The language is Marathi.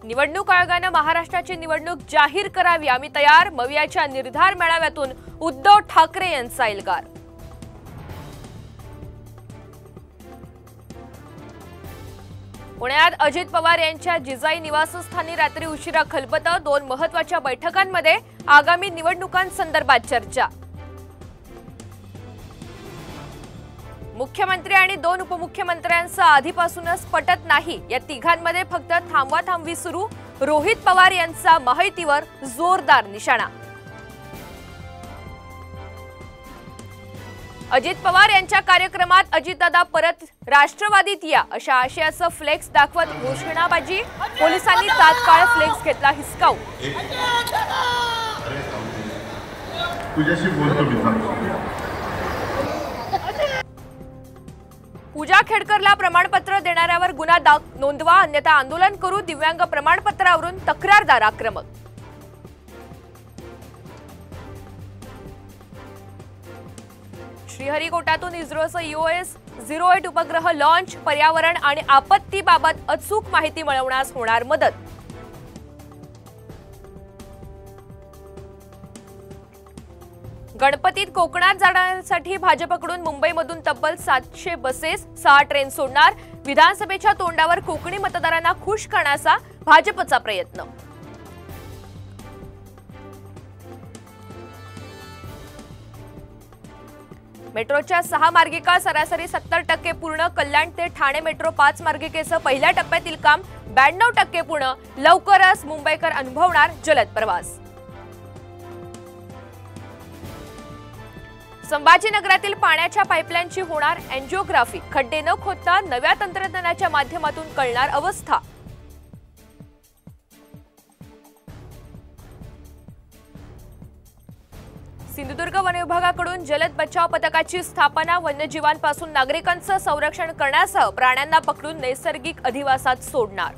निवडणूक आयोगाने महाराष्ट्राची निवडणूक जाहीर करावी, आम्ही तयार. मवियाच्या निर्धार मेळाव्यातून उद्धव ठाकरे यांचा इल्गार. पुण्यात अजित पवार यांच्या जिजाई निवासस्थानी रात्री उशिरा खलबतं. 2 महत्त्वाच्या बैठकांमध्ये आगामी निवडणुकांसंदर्भात चर्चा. मुख्यमंत्री आणि 2 उपमुख्यमंत्र्यांचं आधीपासूनच पटत नाही. या तिघांमध्ये फक्त थांबवाथांबवी सुरू. रोहित पवार यांचा महायुतीवर जोरदार निशाणा. अजित पवार यांच्या कार्यक्रमात अजितदादा परत राष्ट्रवादीत या अशा आशयाचं फ्लेक्स दाखवत घोषणाबाजी. पोलिसांनी तात्काळ फ्लेक्स घेतला हिसकावून. पूजा खेडकरला प्रमाणपत्र देणाऱ्यावर गुन्हा नोंदवा, अन्यथा आंदोलन करू. दिव्यांग प्रमाणपत्रावरून तक्रारदार आक्रमक. श्रीहरिकोटातून इस्रोचं EOS-08 उपग्रह लॉन्च. पर्यावरण आणि आपत्तीबाबत अचूक माहिती मिळवण्यास होणार मदत. गणपतीत कोकणात जाण्यासाठी भाजपकडून मुंबईमधून तब्बल 700 बसेस, 6 ट्रेन सोडणार. विधानसभेच्या तोंडावर कोकणी मतदारांना खुश करण्याचा भाजपचा प्रयत्न. मेट्रोच्या 6 मार्गिका सरासरी 70% पूर्ण. कल्याण ते ठाणे मेट्रो 5 मार्गिकेचं पहिल्या टप्प्यातील काम 92% पूर्ण. लवकरच मुंबईकर अनुभवणार जलद प्रवास. संभाजीनगरातील पाण्याच्या पाईपलाईनची होणार एंजिओग्राफी. खड्डे न खोदता नव्या तंत्रज्ञानाच्या माध्यमातून कळणार अवस्था. सिंधुदुर्ग वन विभागाकडून जलद बचाव पथकाची स्थापना. वन्यजीवांपासून नागरिकांचं संरक्षण करण्यासह प्राण्यांना पकडून नैसर्गिक अधिवासात सोडणार.